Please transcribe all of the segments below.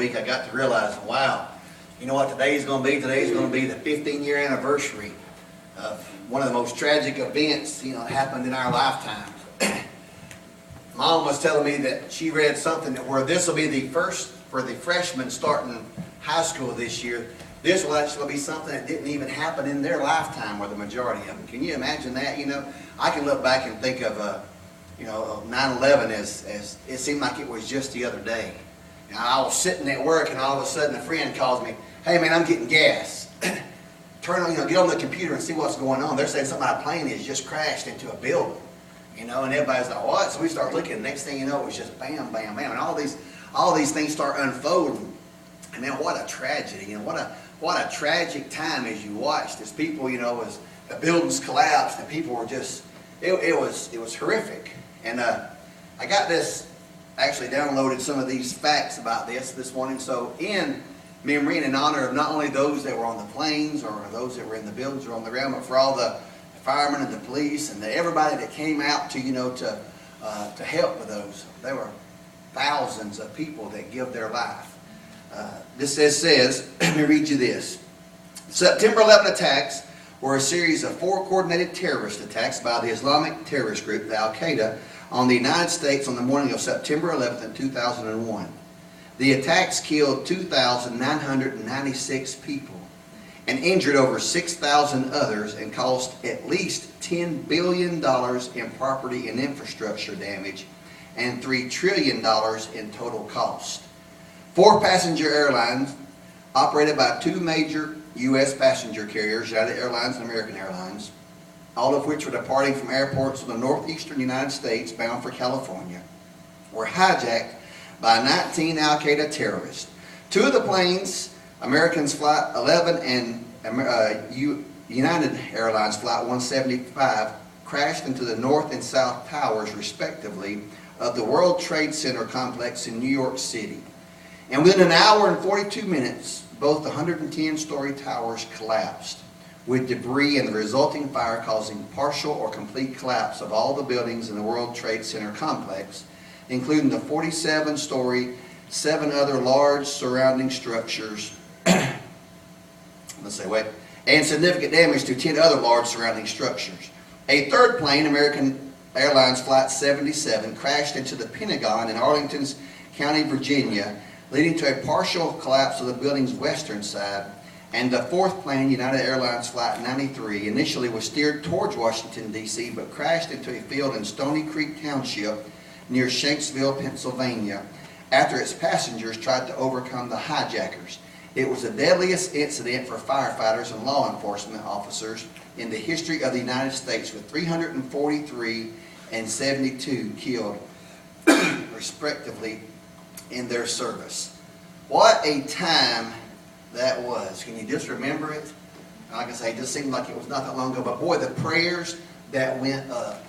week, I got to realizing, wow, you know what today's going to be? Today's going to be the 15-year anniversary of one of the most tragic events, that happened in our lifetimes. Mom was telling me that she read something where this will be the first for the freshmen starting high school this year. This will actually be something that didn't even happen in their lifetime, or the majority of them. Can you imagine that? I can look back and think of 9/11 as it seemed like it was just the other day. I was sitting at work, and all of a sudden a friend calls me, "Hey man, I'm getting gas." Turn on, get on the computer and see what's going on. They're saying something about a plane has just crashed into a building, and everybody's like, "What?" So we start looking, and next thing you know, it was just bam, bam, bam, and all these things start unfolding. And man, what a tragedy! What a tragic time as you watched as people, as the buildings collapsed and people were just, it was horrific. And I got this, actually downloaded some of these facts about this morning. So in memory and in honor of not only those that were on the planes or those that were in the buildings or on the ground, but for all the firemen and the police and everybody that came out to help with those. There were thousands of people that give their life. This says, let me read you this. September 11 attacks were a series of 4 coordinated terrorist attacks by the Islamic terrorist group, the Al-Qaeda, on the United States on the morning of September 11th, 2001. The attacks killed 2,996 people and injured over 6,000 others and cost at least $10 billion in property and infrastructure damage and $3 trillion in total cost. 4 passenger airlines operated by 2 major U.S. passenger carriers, United Airlines and American Airlines, all of which were departing from airports in the northeastern United States bound for California, were hijacked by 19 Al-Qaeda terrorists. 2 of the planes, American's Flight 11 and United Airlines Flight 175, crashed into the north and south towers, respectively, of the World Trade Center complex in New York City. And within an hour and 42 minutes, both the 110-story towers collapsed, with debris and the resulting fire causing partial or complete collapse of all the buildings in the World Trade Center complex, including the 47-story, 7 other large surrounding structures, and significant damage to 10 other large surrounding structures. A 3rd plane, American Airlines Flight 77, crashed into the Pentagon in Arlington County, Virginia, leading to a partial collapse of the building's western side. And the 4th plane, United Airlines Flight 93, initially was steered towards Washington, D.C., but crashed into a field in Stony Creek Township near Shanksville, Pennsylvania, after its passengers tried to overcome the hijackers. It was the deadliest incident for firefighters and law enforcement officers in the history of the United States, with 343 and 72 killed, respectively, in their service. What a time that was. Can you just remember it? Like I say, it just seemed like it was not that long ago, but boy, the prayers that went up.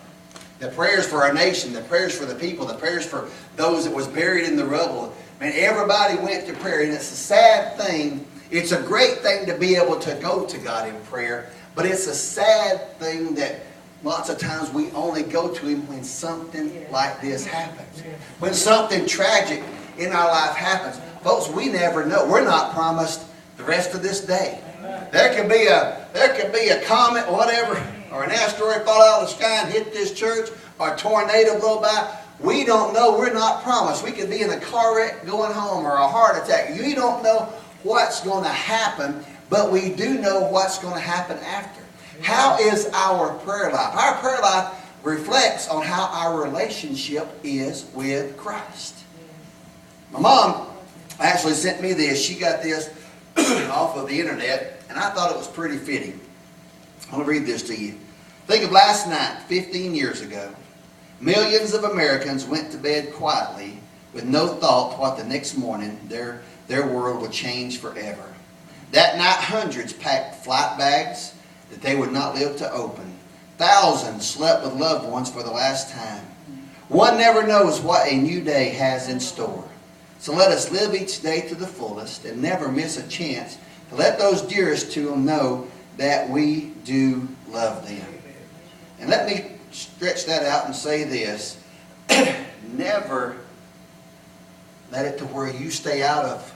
The prayers for our nation, the prayers for the people, the prayers for those that was buried in the rubble. Man, everybody went to prayer, and it's a sad thing. It's a great thing to be able to go to God in prayer, but it's a sad thing that lots of times we only go to Him when something like this happens. When something tragic in our life happens. Folks, we never know. We're not promised the rest of this day. There could be a comet, whatever, or an asteroid fall out of the sky and hit this church, or a tornado blow by. We don't know. We're not promised. We could be in a car wreck going home, or a heart attack. You don't know what's going to happen, but we do know what's going to happen after. How is our prayer life? Our prayer life reflects on how our relationship is with Christ. My mom actually sent me this. She got this off of the internet, and I thought it was pretty fitting. I want to read this to you. Think of last night, 15 years ago. Millions of Americans went to bed quietly with no thought what the next morning their world would change forever. That night, hundreds packed flight bags that they would not live to open. Thousands slept with loved ones for the last time. One never knows what a new day has in store. So let us live each day to the fullest and never miss a chance to let those dearest to them know that we do love them. And let me stretch that out and say this. Never let it to where you stay out of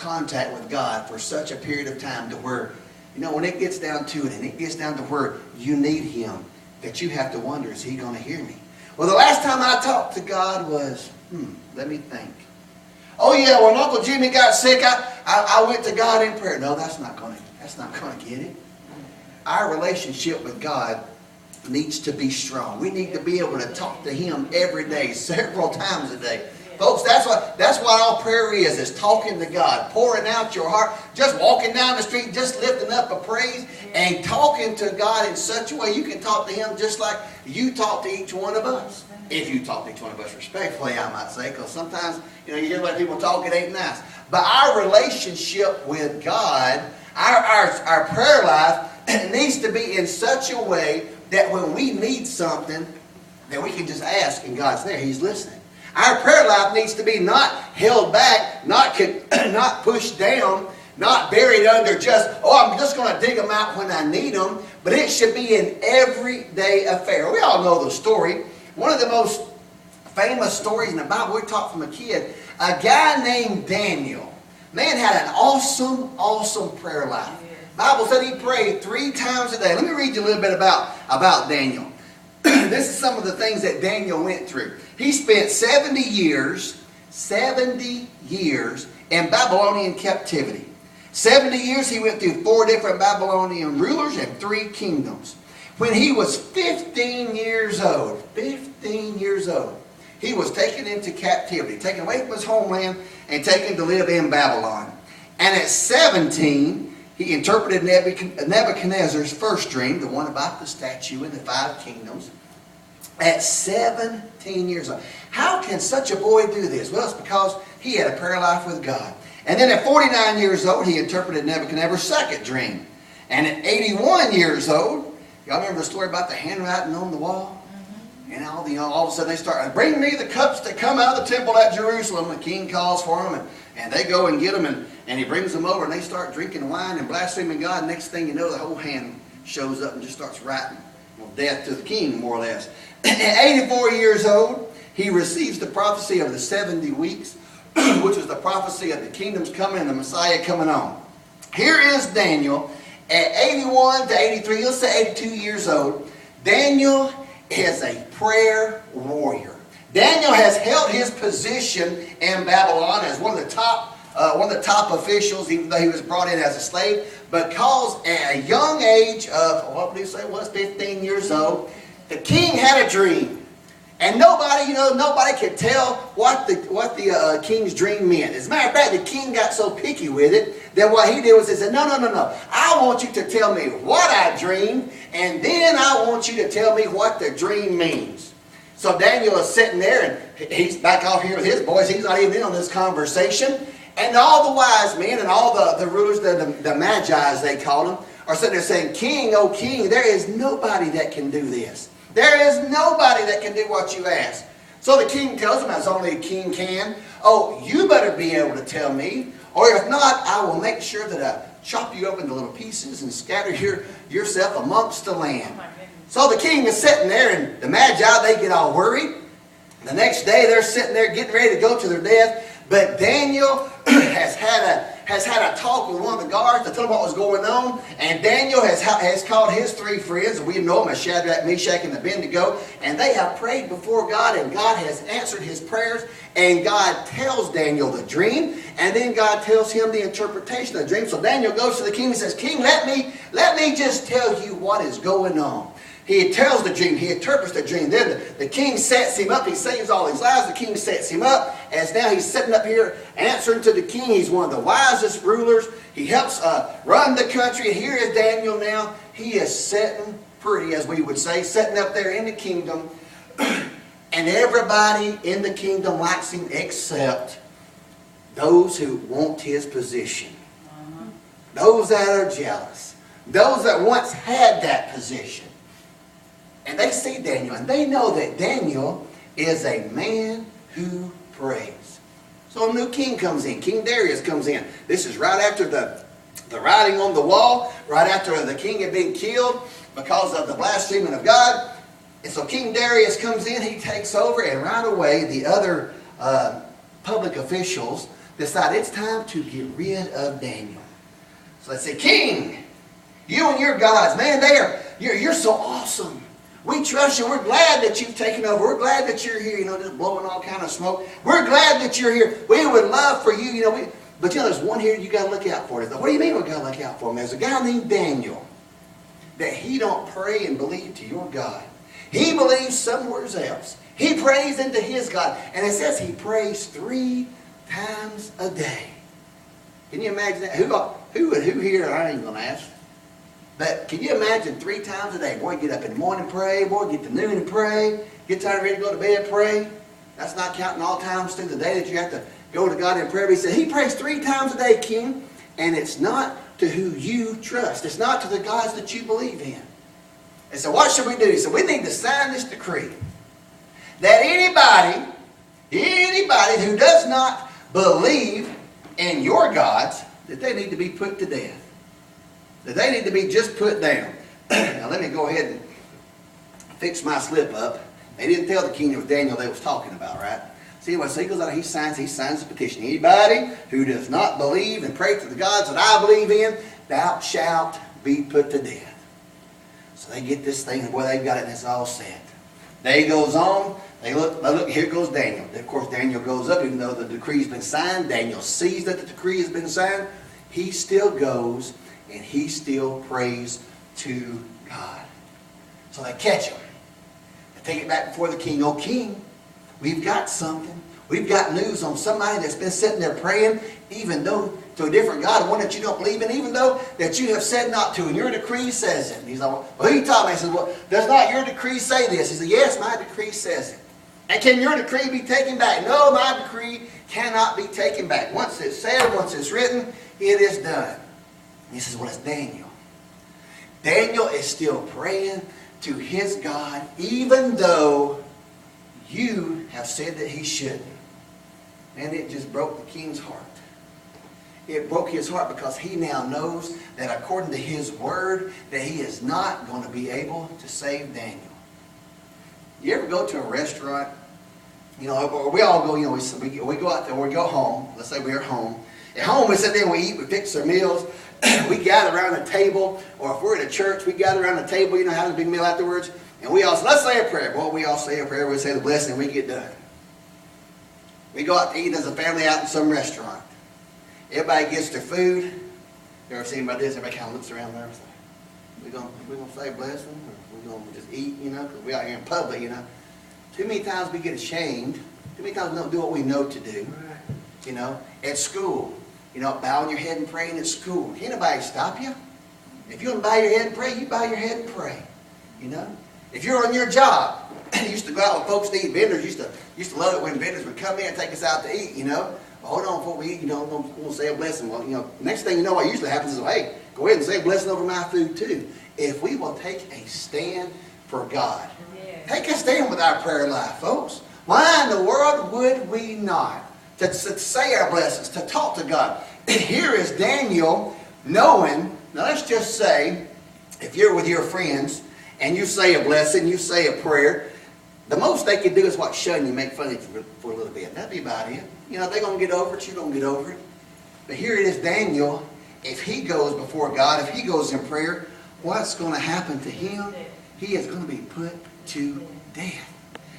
contact with God for such a period of time to where, when it gets down to it and it gets down to where you need Him, that you have to wonder, is He going to hear me? Well, the last time I talked to God was, let me think. Oh yeah, when Uncle Jimmy got sick, I went to God in prayer. No, that's not going to get it. Our relationship with God needs to be strong. We need to be able to talk to Him every day, several times a day. Folks, that's what all prayer is talking to God, pouring out your heart, just walking down the street, just lifting up a praise and talking to God in such a way you can talk to Him just like you talk to each one of us. If you talk to each one of us respectfully, I might say, because sometimes, you hear the way people talk, it ain't nice. But our relationship with God, our prayer life needs to be in such a way that when we need something, that we can just ask and God's there. He's listening. Our prayer life needs to be not held back, not pushed down, not buried under I'm just going to dig them out when I need them. But it should be an everyday affair. We all know the story. One of the most famous stories in the Bible we taught from a kid, a guy named Daniel. Man had an awesome prayer life. The Bible said he prayed 3 times a day. Let me read you a little bit about Daniel. This is some of the things that Daniel went through. He spent 70 years in Babylonian captivity. 70 years he went through 4 different Babylonian rulers and 3 kingdoms. When he was 15 years old, he was taken into captivity, taken away from his homeland and taken to live in Babylon. And at 17, he interpreted Nebuchadnezzar's first dream, the one about the statue and the 5 kingdoms, at 17 years old. How can such a boy do this? Well, it's because he had a prayer life with God. And then at 49 years old, he interpreted Nebuchadnezzar's second dream. And at 81 years old, y'all remember the story about the handwriting on the wall? And all of a sudden they start, bring me the cups that come out of the temple at Jerusalem. The king calls for them, and they go and get them, and he brings them over, and they start drinking wine and blaspheming God. Next thing you know, the whole hand shows up and just starts writing. Well, death to the king, more or less. At 84 years old, he receives the prophecy of the 70 weeks, which is the prophecy of the kingdom's coming and the Messiah coming on. Here is Daniel at 81 to 83, let's say 82 years old. Daniel is a prayer warrior. Daniel has held his position in Babylon as one of the top officials, even though he was brought in as a slave, because at a young age of, what would he say was 15 years old, the king had a dream. And nobody could tell what the king's dream meant. As a matter of fact, the king got so picky with it that what he did was he said, no. I want you to tell me what I dreamed, and then I want you to tell me what the dream means. So Daniel is sitting there, and he's back off here with his boys. He's not even in on this conversation. And all the wise men and all the rulers, the Magi, they call them, are sitting there saying, King, oh king, there is nobody that can do this. There is nobody that can do what you ask. So the king tells him, as only a king can, oh, you better be able to tell me, or if not, I will make sure that I chop you up into little pieces and scatter yourself amongst the land. So the king is sitting there, and the Magi, they get all worried. The next day, they're sitting there getting ready to go to their death. But Daniel has had a talk with one of the guards to tell him what was going on. And Daniel has called his 3 friends. We know them as Shadrach, Meshach, and Abednego. And they have prayed before God, and God has answered his prayers. And God tells Daniel the dream. And then God tells him the interpretation of the dream. So Daniel goes to the king and says, King, let me just tell you what is going on. He tells the dream. He interprets the dream. Then the king sets him up. He saves all his lies. The king sets him up. As now he's sitting up here answering to the king. He's one of the wisest rulers. He helps run the country. And here is Daniel now. He is sitting pretty, as we would say, sitting up there in the kingdom. And everybody in the kingdom likes him except those who want his position. Those that are jealous. Those that once had that position. And they see Daniel, and they know that Daniel is a man who prays. So a new king comes in. King Darius comes in. This is right after the writing on the wall, right after the king had been killed because of the blaspheming of God. And so King Darius comes in, he takes over, and right away the other public officials, decided it's time to get rid of Daniel. So they said, King, you and your gods, man, you're so awesome. We trust you. We're glad that you've taken over. We're glad that you're here, just blowing all kind of smoke. We're glad that you're here. We would love for you, but there's one here you got to look out for. What do you mean we got to look out for him? There's a guy named Daniel that he don't pray and believe to your God. He believes somewhere else. He prays into his God. And it says he prays 3 times a day. Can you imagine that? Who here, I ain't going to ask. But can you imagine 3 times a day? Boy, get up in the morning and pray. Boy, get to noon and pray. Get tired, ready to go to bed, pray. That's not counting all times through the day that you have to go to God in prayer. But he said he prays 3 times a day, King. And it's not to who you trust. It's not to the gods that you believe in. And so what should we do? He said we need to sign this decree. That anybody who does not believe in your gods, that they need to be put to death. That they need to be just put down. Now let me go ahead and fix my slip up. They didn't tell the king it was Daniel they was talking about, right? See what he goes out, he signs the petition. Anybody who does not believe and pray to the gods that I believe in, thou shalt be put to death. So they get this thing, and boy, they've got it, and it's all set. Day goes on. They look, here goes Daniel. Of course, Daniel goes up, even though the decree's been signed. Daniel sees that the decree has been signed. He still goes, and he still prays to God. So they catch him. They take it back before the king. Oh, king, we've got something. We've got news on somebody that's been sitting there praying, even though to a different God, one that you don't believe in, even though that you have said not to, and your decree says it. And he's like, well, who you talking about? He says, well, does not your decree say this? He said, yes, my decree says it. And can your decree be taken back? No, my decree cannot be taken back. Once it's said, once it's written, it is done. And he says, well, it's Daniel. Daniel is still praying to his God, even though you have said that he shouldn't. And it just broke the king's heart. It broke his heart because he now knows that according to his word, that he is not going to be able to save Daniel. You ever go to a restaurant, or we all go, we go out there, we go home. Let's say we're home. At home, we sit there and we eat, we fix our meals. We gather around the table, or if we're at a church, we gather around the table, have a big meal afterwards. And we all say, let's say a prayer. Boy, we all say a prayer, we say the blessing, and we get done. We go out to eat as a family out in some restaurant. Everybody gets their food. You ever seen about this? Everybody kind of looks around there and says, we gonna say blessing, or we gonna just eat, because we out here in public, Too many times we get ashamed. Too many times we don't do what we know to do. At school, bowing your head and praying at school. Can't nobody stop you. If you want to bow your head and pray, you bow your head and pray. If you're on your job, you used to go out with folks to eat. Vendors used to love it when vendors would come in and take us out to eat. Well, hold on before we eat. We'll say a blessing. Well, next thing you know, what usually happens is, hey, go ahead and say a blessing over my food too. If we will take a stand for God, take a stand with our prayer life, folks. Why in the world would we not? To say our blessings, to talk to God. Here is Daniel knowing, now let's just say, if you're with your friends and you say a blessing, you say a prayer, the most they can do is what? Shun you, make fun of you for a little bit. That'd be about it. They're going to get over it, you don't get over it. But here it is, Daniel, if he goes before God, if he goes in prayer, what's going to happen to him? He is going to be put to death.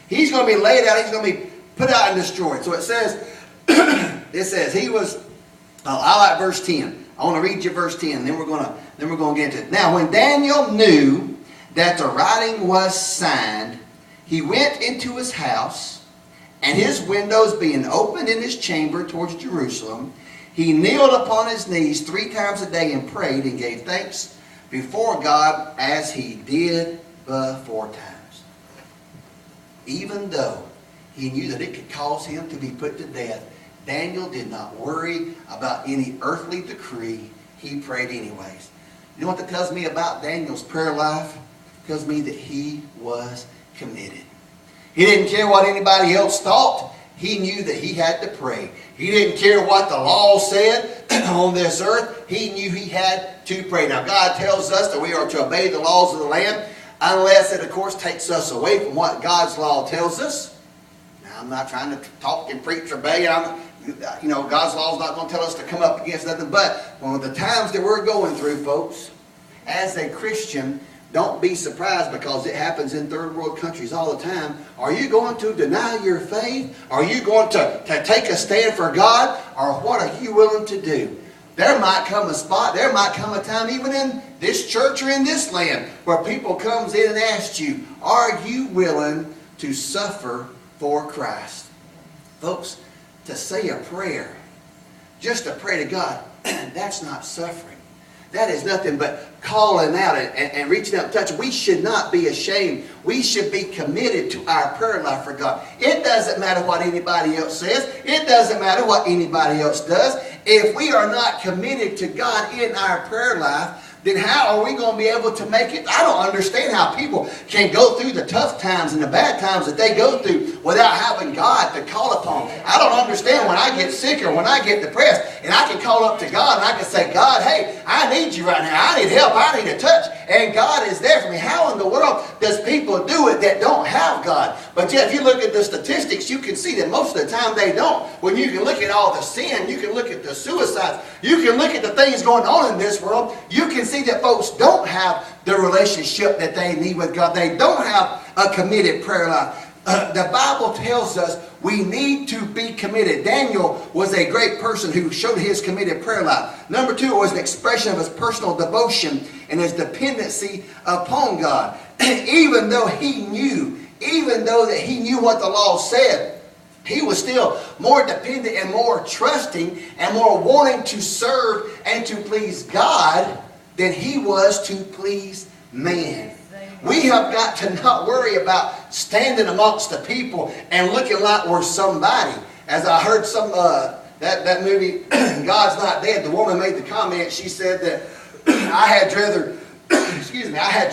He's going to be laid out, he's going to be put out and destroyed. So it says, he was, I like verse 10. I want to read you verse 10, and then we're going to get into it. Now, when Daniel knew that the writing was signed, he went into his house, and his windows being opened in his chamber towards Jerusalem, he kneeled upon his knees 3 times a day and prayed and gave thanks before God as he did before times. Even though he knew that it could cause him to be put to death, Daniel did not worry about any earthly decree. He prayed anyways. You know what that tells me about Daniel's prayer life? It tells me that he was committed. He didn't care what anybody else thought. He knew that he had to pray. He didn't care what the law said on this earth. He knew he had to pray. Now, God tells us that we are to obey the laws of the land, unless it, of course, takes us away from what God's law tells us. Now, I'm not trying to talk and preach or obey. You know, God's law is not going to tell us to come up against nothing. But one of the times that we're going through, folks, as a Christian, don't be surprised because it happens in third world countries all the time. Are you going to deny your faith? Are you going to take a stand for God? Or what are you willing to do? There might come a spot, there might come a time even in this church or in this land where people comes in and asks you, are you willing to suffer for Christ? Folks, to say a prayer, just to pray to God, that's not suffering. That is nothing but calling out and reaching out and touching. We should not be ashamed. We should be committed to our prayer life for God. It doesn't matter what anybody else says. It doesn't matter what anybody else does. If we are not committed to God in our prayer life, then how are we going to be able to make it? I don't understand how people can go through the tough times and the bad times that they go through without having God to call upon. I don't understand when I get sick or when I get depressed and I can call up to God and I can say, God, hey, I need you right now. I need help. I need a touch. And God is there for me. How in the world does people do it that don't have God? But yet if you look at the statistics, you can see that most of the time they don't. When you can look at all the sin, you can look at the suicides, you can look at the things going on in this world, you can see that folks don't have the relationship that they need with God. They don't have a committed prayer life. The Bible tells us we need to be committed. Daniel was a great person who showed his committed prayer life. Number two, it was an expression of his personal devotion and his dependency upon God. Even though he knew what the law said, he was still more dependent and more trusting and more wanting to serve and to please God than he was to please man. We have got to not worry about standing amongst the people and looking like we're somebody. As I heard that movie, God's Not Dead, the woman made the comment, she said that I had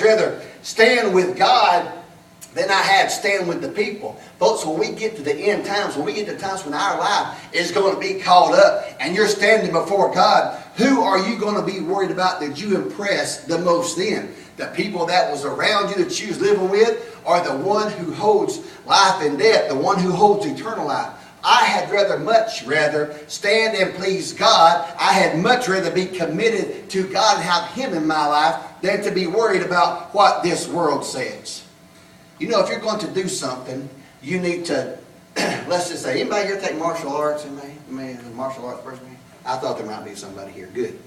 rather stand with God than I had stand with the people. Folks, when we get to the end times, when we get to times when our life is going to be called up and you're standing before God, who are you going to be worried about that you impress the most then? The people that was around you that you was living with, or the one who holds life and death, the one who holds eternal life? I had much rather stand and please God. I had much rather be committed to God and have Him in my life than to be worried about what this world says. You know, if you're going to do something, you need to, let's just say, anybody here take martial arts? Anybody a martial arts person? I thought there might be somebody here. Good.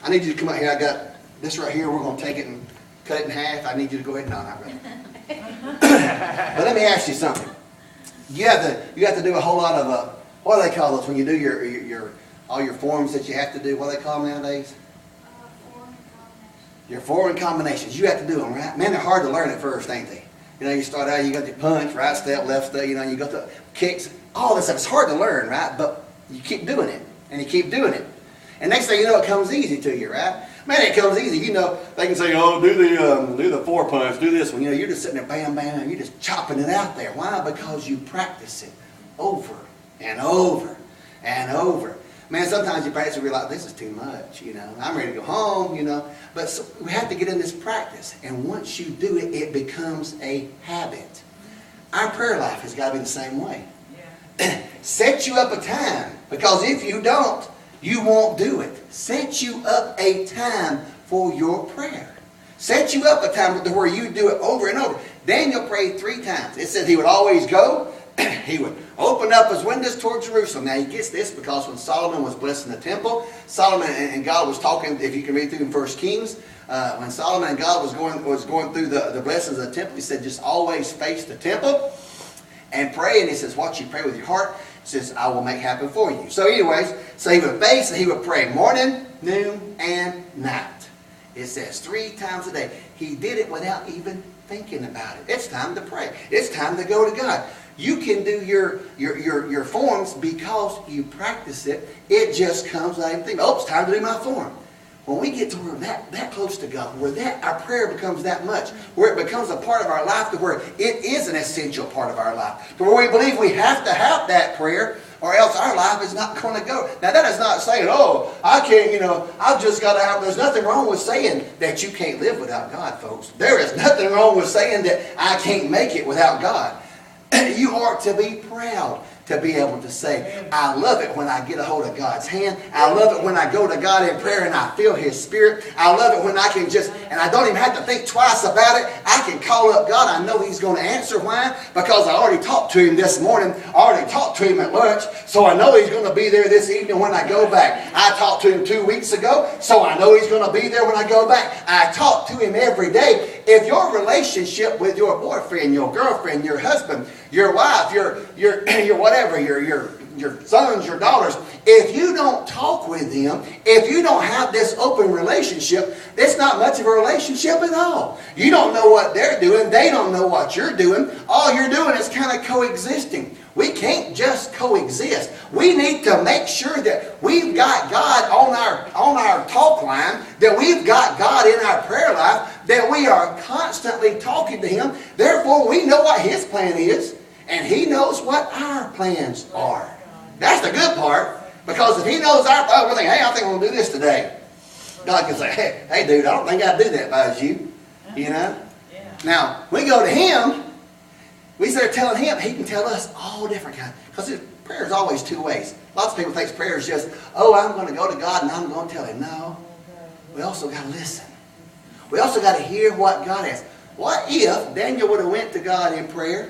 I need you to come out here. I got this right here. We're going to take it and cut it in half. I need you to go ahead. No, not really. But let me ask you something. You have to do a whole lot of, what do they call those when you do all your forms that you have to do? What do they call them nowadays? Your foreign combinations. You have to do them, right? Man, they're hard to learn at first, ain't they? You know, you start out, you got your punch, right step, left step, you know, you got the kicks, all this stuff. It's hard to learn, right? But you keep doing it, and you keep doing it. And next thing you know, it comes easy to you, right? Man, it comes easy. You know, they can say, oh, do the four punch, do this one. You know, you're just sitting there, bam, bam, and you're just chopping it out there. Why? Because you practice it over and over and over. Man, sometimes you practice and realize this is too much, you know. I'm ready to go home, you know. But so we have to get in this practice. And once you do it, it becomes a habit. Our prayer life has got to be the same way. Yeah. Set you up a time. Because if you don't, you won't do it. Set you up a time for your prayer. Set you up a time where you do it over and over. Daniel prayed 3 times. It says he would always go. He would open up his windows toward Jerusalem. Now he gets this because when Solomon was blessing the temple, Solomon and God was talking, if you can read through in 1 Kings, when Solomon and God was going through the blessings of the temple, he said just always face the temple and pray. And he says, what you pray with your heart, he says, I will make happen for you. So anyways, so he would face and he would pray morning, noon, and night. It says 3 times a day. He did it without even thinking about it. It's time to pray. It's time to go to God. You can do your forms because you practice it. It just comes out and think, oh, it's time to do my form. When we get to where that close to God, where our prayer becomes that much, where it becomes a part of our life, to where it is an essential part of our life, to where we believe we have to have that prayer, or else our life is not going to go. Now that is not saying, oh, I can't, you know, I've just got to have, there's nothing wrong with saying that you can't live without God, folks. There is nothing wrong with saying that I can't make it without God. You are to be proud to be able to say, I love it when I get a hold of God's hand. I love it when I go to God in prayer and I feel His Spirit. I love it when I can just, and I don't even have to think twice about it. I can call up God. I know He's going to answer. Why? Because I already talked to Him this morning. I already talked to Him at lunch. So I know He's going to be there this evening when I go back. I talked to Him 2 weeks ago. So I know He's going to be there when I go back. I talk to Him every day. If your relationship with your boyfriend, your girlfriend, your husband, your wife, your whatever, your sons, your daughters, if you don't talk with them, if you don't have this open relationship, it's not much of a relationship at all. You don't know what they're doing. They don't know what you're doing. All you're doing is kind of coexisting. We can't just coexist. We need to make sure that we've got God on our talk line, that we've got God in our prayer life, that we are constantly talking to Him. Therefore, we know what His plan is, and He knows what our plans are. That's the good part, because if He knows our plan, we're thinking, hey, I think we'll do this today. God can say, hey dude, I don't think I'd do that if I was you. You know? Now, we go to Him, we start telling Him, He can tell us all different kinds. Because prayer is always two ways. Lots of people think prayer is just, oh, I'm going to go to God and I'm going to tell Him. No. We also got to listen. We also got to hear what God has. What if Daniel would have went to God in prayer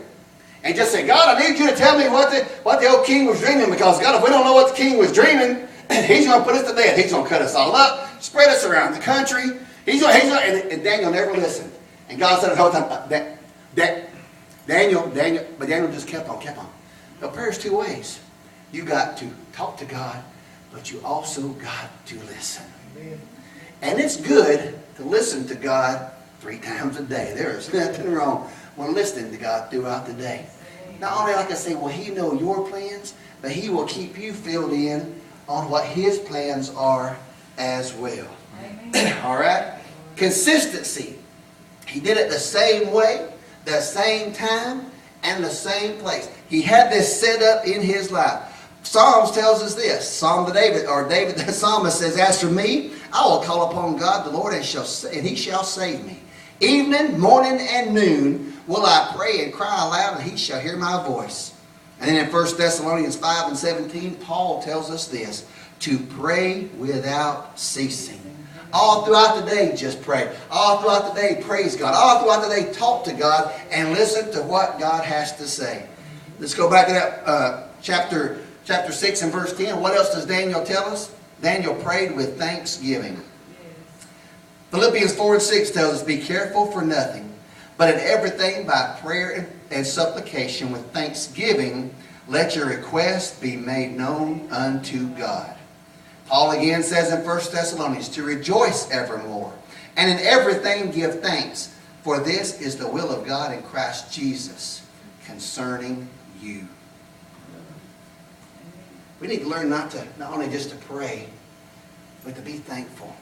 and just said, God, I need you to tell me what the old king was dreaming, because God, if we don't know what the king was dreaming, He's going to put us to death. He's going to cut us all up, spread us around the country. And Daniel never listened. And God said the whole time, but Daniel just kept on. Now, prayer's two ways. You got to talk to God, but you also got to listen. Amen. And it's good to listen to God 3 times a day. There is nothing wrong with listening to God throughout the day. Not only, like I say, will He know your plans, but He will keep you filled in on what His plans are as well. All right? Consistency. He did it the same way, the same time, and the same place. He had this set up in his life. Psalms tells us this. David the psalmist says, as for me, I will call upon God the Lord, and He shall save me. Evening, morning, and noon will I pray and cry aloud, and He shall hear my voice. And then in 1 Thessalonians 5:17, Paul tells us this, to pray without ceasing. All throughout the day, just pray. All throughout the day, praise God. All throughout the day, talk to God and listen to what God has to say. Let's go back to that chapter 6 and verse 10. What else does Daniel tell us? Daniel prayed with thanksgiving. Philippians 4:6 tells us, be careful for nothing, but in everything by prayer and supplication with thanksgiving, let your requests be made known unto God. Paul again says in 1 Thessalonians to rejoice evermore, and in everything give thanks, for this is the will of God in Christ Jesus concerning you. We need to learn not only just to pray, but to be thankful.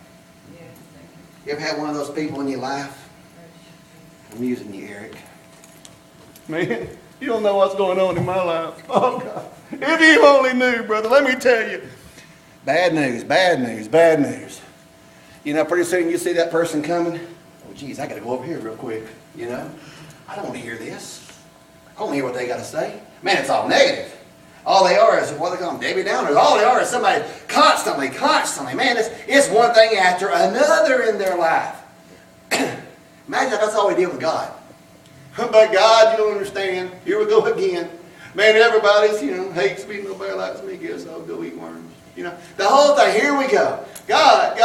You ever had one of those people in your life? I'm using you, Eric. Man, you don't know what's going on in my life. Oh, God. If you only knew, brother, let me tell you. Bad news, bad news, bad news. You know, pretty soon you see that person coming. Oh, geez, I got to go over here real quick. You know, I don't want to hear this. I don't want to hear what they got to say. Man, it's all negative. All they are is, what they call them, Debbie Downers. All they are is somebody constantly. Man, it's one thing after another in their life. Imagine if that's all we deal with God. But God, you don't understand. Here we go again. Man, everybody's, hates me. Nobody likes me. Guess I'll go eat worms. The whole thing. Here we go. God,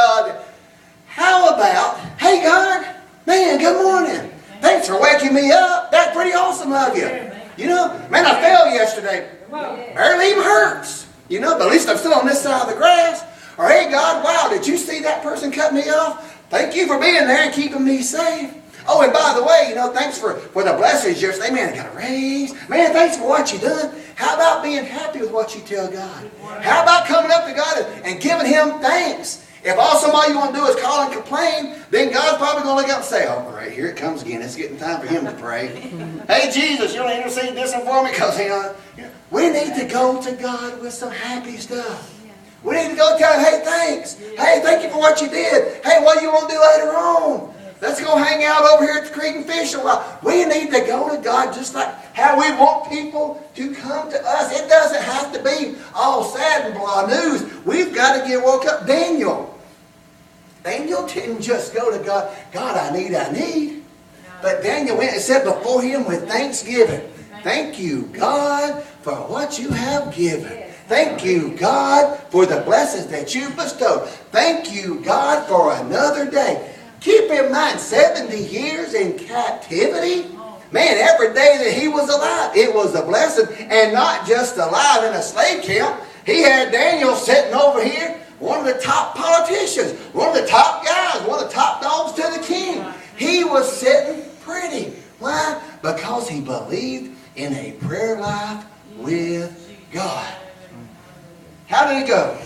how about, hey God, man, good morning. Thanks for waking me up. That's pretty awesome of you. Man, I fell yesterday. Barely even hurts. But at least I'm still on this side of the grass. Or, hey God, wow, did you see that person cut me off? Thank you for being there and keeping me safe. Oh, and by the way, thanks for the blessings yesterday. Man, I got a raise. Man, thanks for what you done. How about being happy with what you tell God? How about coming up to God and giving Him thanks? If all somebody you want to do is call and complain, then God's probably going to look up and say, oh, great, here it comes again. It's getting time for Him to pray. Hey, Jesus, you want to intercede this one for me? Because, we need to go to God with some happy stuff. We need to go tell Him, hey, thanks. Hey, thank you for what you did. Hey, what do you want to do later on? Let's go hang out over here at the creek and fish a while. We need to go to God just like, how we want people to come to us. It doesn't have to be all sad and blah news. We've got to get woke up. Daniel didn't just go to God, God, I need. But Daniel went and said before him with thanksgiving, thank you, God, for what you have given. Thank you, God, for the blessings that you bestowed. Thank you, God, for another day. Keep in mind, 70 years in captivity. Man, every day that he was alive, it was a blessing. And not just alive in a slave camp. He had Daniel sitting over here, one of the top politicians, one of the top guys, one of the top dogs to the king. He was sitting pretty. Why? Because he believed in a prayer life with God. How did it go?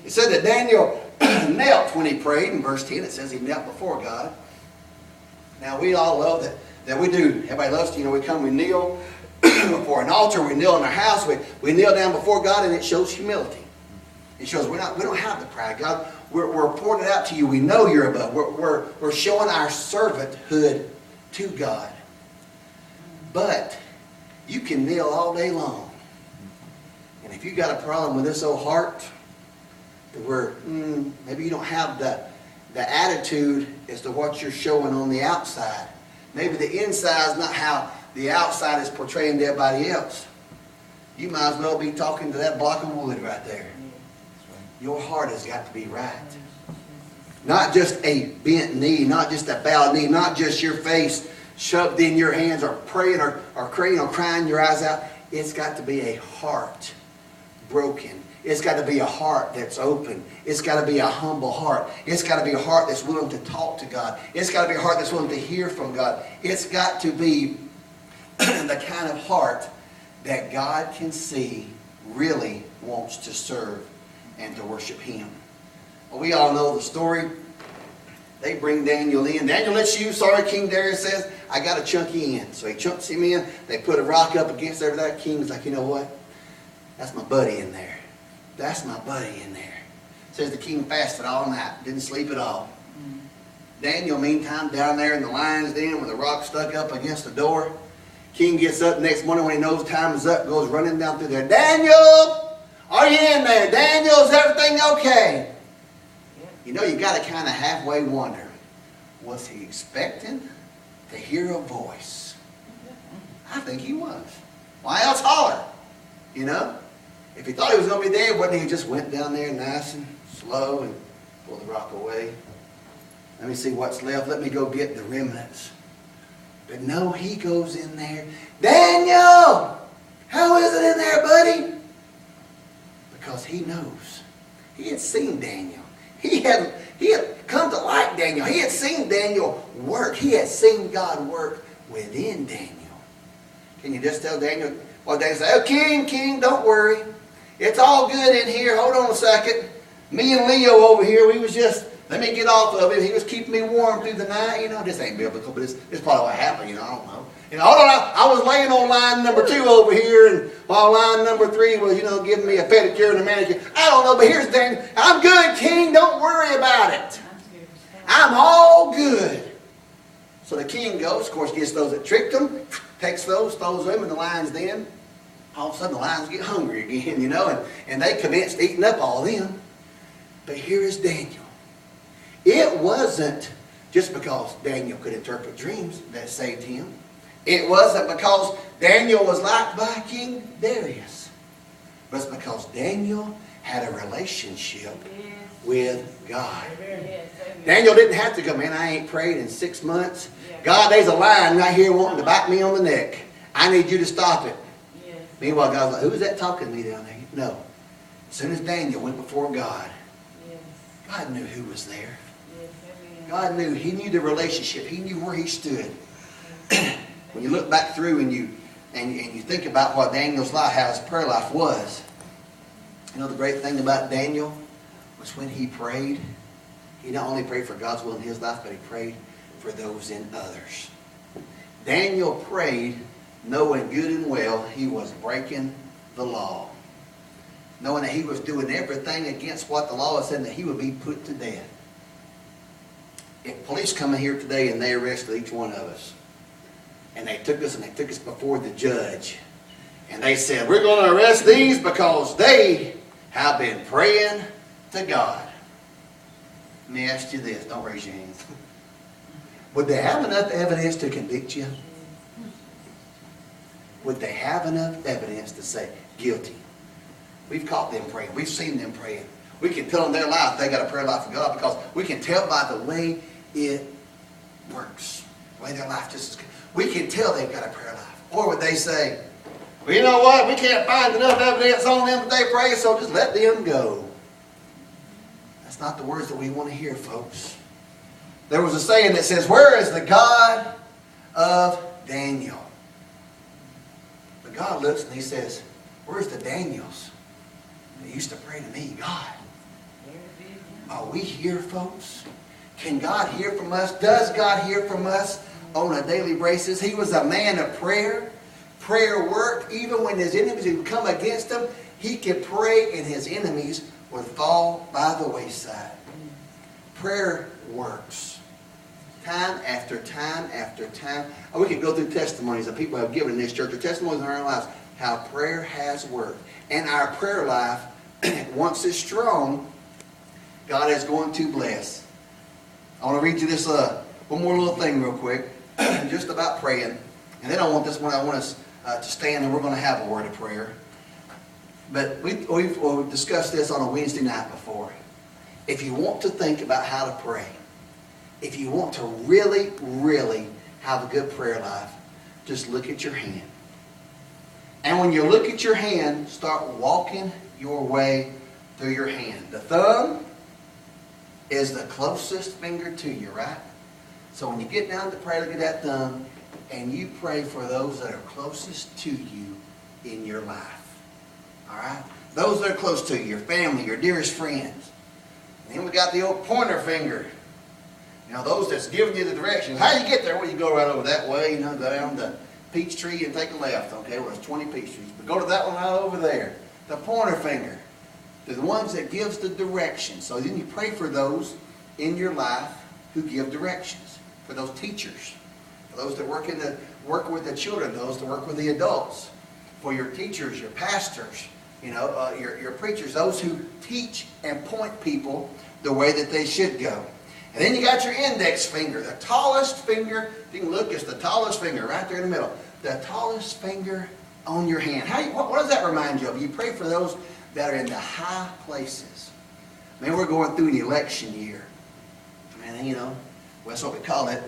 It said that Daniel knelt when he prayed. In verse 10 it says he knelt before God. Now we all love that we do. Everybody loves to, we come, we kneel before an altar, we kneel in our house, we kneel down before God, and it shows humility. It shows we don't have the pride. God, we're pouring it out to you. We know you're above. We're showing our servanthood to God. But you can kneel all day long. And if you got a problem with this old heart, where maybe you don't have the attitude as to what you're showing on the outside. Maybe the inside is not how the outside is portraying to everybody else. You might as well be talking to that block of wood right there. Your heart has got to be right. Not just a bent knee, not just a bowed knee, not just your face shoved in your hands or praying or crying or crying your eyes out. It's got to be a heart broken. It's got to be a heart that's open. It's got to be a humble heart. It's got to be a heart that's willing to talk to God. It's got to be a heart that's willing to hear from God. It's got to be the kind of heart that God can see really wants to serve and to worship Him. Well, we all know the story. They bring Daniel in. Daniel, let's you. Sorry, King Darius says, I got to chunk you in. So he chunks him in. They put a rock up against there. That king's like, you know what? That's my buddy in there. That's my buddy in there. Says the king fasted all night. Didn't sleep at all. Daniel, meantime, down there in the lion's den with a rock stuck up against the door. King gets up the next morning when he knows time is up, goes running down through there. Daniel, are you in there? Daniel, is everything okay? You know, you got to kind of halfway wonder, was he expecting to hear a voice? I think he was. Why else holler? You know? If he thought he was going to be there, wouldn't he just went down there nice and slow and pulled the rock away? Let me see what's left. Let me go get the remnants. But no, he goes in there. Daniel! How is it in there, buddy? Because he knows. He had seen Daniel. He had come to like Daniel. He had seen Daniel work. He had seen God work within Daniel. Can you just tell Daniel? Well, Daniel said, oh, King, don't worry. It's all good in here. Hold on a second. Me and Leo over here, we was just, let me get off of him. He was keeping me warm through the night. You know, this ain't biblical, but it's probably what happened. You know, I don't know. You know, hold on. I was laying on line number 2 over here, and while line number 3 was, giving me a pedicure and a manicure. I don't know, but here's Daniel. I'm good, King. Don't worry about it. I'm all good. So the king goes, of course, gets those that tricked him, takes those, throws them in the lion's den. All of a sudden the lions get hungry again, and they commenced eating up all of them. But here is Daniel. It wasn't just because Daniel could interpret dreams that saved him. It wasn't because Daniel was liked by King Darius. But it's because Daniel had a relationship with God. Daniel didn't have to go, man, I ain't prayed in 6 months. God, there's a lion right here wanting to bite me on the neck. I need you to stop it. Meanwhile, God's like, who's that talking to me down there? No. As soon as Daniel went before God, God knew who was there. God knew. He knew the relationship. He knew where he stood. When you look back through and you think about what Daniel's life, how his prayer life was, the great thing about Daniel was when he prayed, he not only prayed for God's will in his life, but he prayed for those in others. Daniel prayed knowing good and well he was breaking the law. Knowing that he was doing everything against what the law said, and that he would be put to death. If police come in here today and they arrested each one of us, And they took us before the judge. And they said, we're going to arrest these because they have been praying to God. Let me ask you this. Don't raise your hands. Would they have enough evidence to convict you? Would they have enough evidence to say guilty? We've caught them praying. We've seen them praying. We can tell in their life they got a prayer life of God because we can tell by the way it works. The way their life just is good. We can tell they've got a prayer life. Or would they say, well, you know what? We can't find enough evidence on them that they pray, so just let them go. That's not the words that we want to hear, folks. There was a saying that says, where is the God of Daniel? But God looks and he says, where's the Daniels that used to pray to me, God? Are we here, folks? Can God hear from us? Does God hear from us on a daily basis? He was a man of prayer. Prayer worked. Even when his enemies would come against him, he could pray and his enemies would fall by the wayside. Prayer works. Time after time after time. We could go through testimonies that people have given in this church, or testimonies in our lives, how prayer has worked. And our prayer life, once it's strong, God is going to bless. I want to read you this one more little thing real quick, just about praying. And then I want us to stand and we're going to have a word of prayer. But we've discussed this on a Wednesday night before. If you want to think about how to pray, if you want to really, really have a good prayer life, just look at your hand. And when you look at your hand, start walking your way through your hand. The thumb is the closest finger to you, right? So when you get down to pray, look at that thumb, and you pray for those that are closest to you in your life. All right? Those that are close to you, your family, your dearest friends. And then we got the old pointer finger. You know, those that's giving you the directions. How you get there? Well, you go right over that way, you know, go down the peach tree and take a left, okay? Well, there's 20 peach trees. But go to that one right over there. The pointer finger. They're the ones that gives the direction. So then you pray for those in your life who give directions. For those teachers. For those that work with the children. Those that work with the adults. For your teachers, your pastors, you know, your preachers. Those who teach and point people the way that they should go. And then you got your index finger. The tallest finger. If you can look, it's the tallest finger right there in the middle. The tallest finger on your hand. What does that remind you of? You pray for those that are in the high places. Man, we're going through an election year. Man, you know, that's what we call it.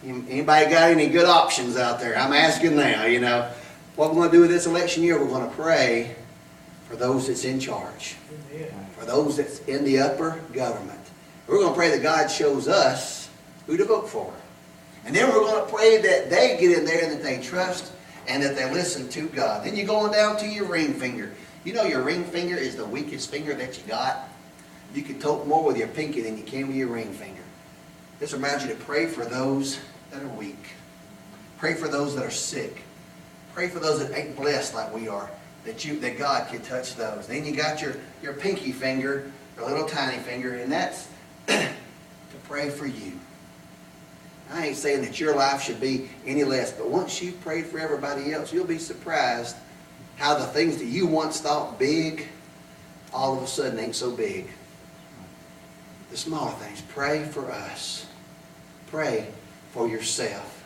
Anybody got any good options out there? I'm asking now, you know. What we're going to do with this election year, we're going to pray for those that's in charge. For those that's in the upper government. We're going to pray that God shows us who to vote for. And then we're going to pray that they get in there and that they trust and that they listen to God. Then you're going down to your ring finger. You know your ring finger is the weakest finger that you got. You can tote more with your pinky than you can with your ring finger. This reminds you to pray for those that are weak. Pray for those that are sick. Pray for those that ain't blessed like we are. That God can touch those. Then you got your pinky finger, your little tiny finger, and that's to pray for you. I ain't saying that your life should be any less, but once you've prayed for everybody else, you'll be surprised how the things that you once thought big, all of a sudden ain't so big. The smaller things. Pray for us. Pray for yourself.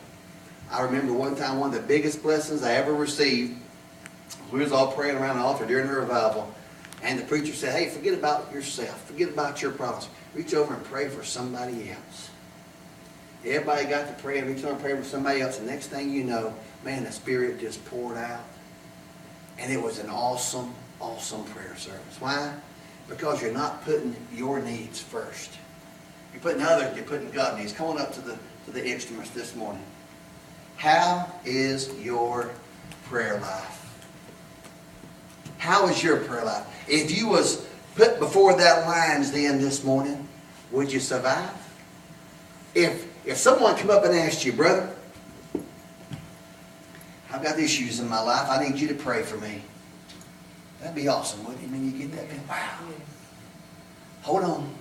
I remember one time, one of the biggest blessings I ever received, we was all praying around the altar during the revival, and the preacher said, hey, forget about yourself. Forget about your problems. Reach over and pray for somebody else. Everybody got to pray and reach over and pray for somebody else. The next thing you know, man, the Spirit just poured out. And it was an awesome, awesome prayer service. Why? Because you're not putting your needs first. You're putting others, you're putting God's needs. Come on up to the instruments this morning. How is your prayer life? How is your prayer life? If you was put before that lion's den this morning, would you survive? If someone come up and asked you, brother, I've got issues in my life, I need you to pray for me. That'd be awesome, wouldn't it? When you get that, wow. Hold on.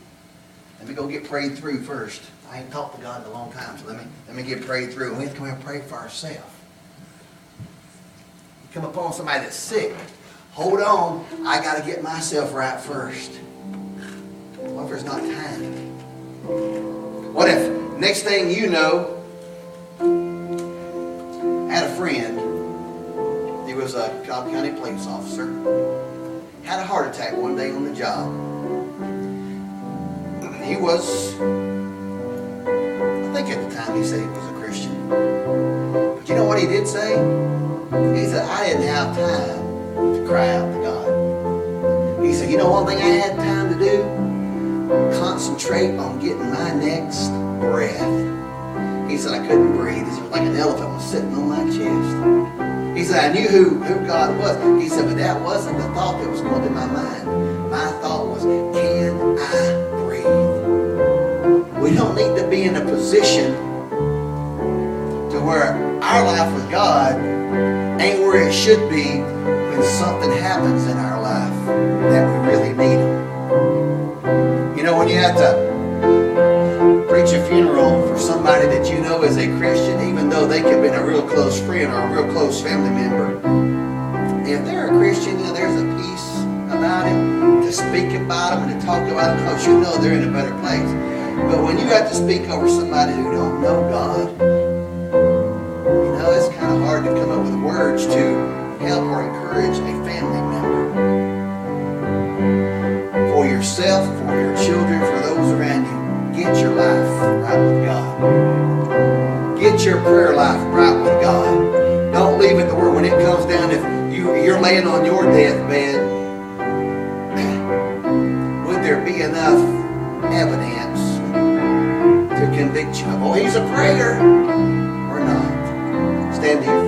let me go get prayed through first. I ain't talked to God in a long time, so let me get prayed through. We have to come and pray for ourselves. You come upon somebody that's sick. Hold on, I got to get myself right first. What if there's not time? What if next thing you know, I had a friend. He was a Cobb County police officer. Had a heart attack one day on the job. He was, I think at the time he said he was a Christian. But you know what he did say? He said, I didn't have time to cry out to God. He said, you know one thing I had time to do? Concentrate on getting my next breath. He said, I couldn't breathe. He said, like an elephant was sitting on my chest. He said, I knew who God was. He said, but that wasn't the thought that was going through my mind. My thought was, can I breathe? We don't need to be in a position to where our life with God ain't where it should be when something happens in our life that we really need Him. You know, when you have to preach a funeral for somebody that you know is a Christian, even though they could have been a real close friend or a real close family member, if they're a Christian, you know, there's a peace about it to speak about them and to talk about them because you know they're in a better place. But when you have to speak over somebody who don't know God, you know, it's kind of hard to come up with words to help or encourage a family member. For yourself, for your children, for those around you, get your life right with God. Get your prayer life right with God. Don't leave it to where when it comes down, if you're laying on your deathbed, would there be enough evidence to convict you of, oh, he's a prayer, or not? Stand to your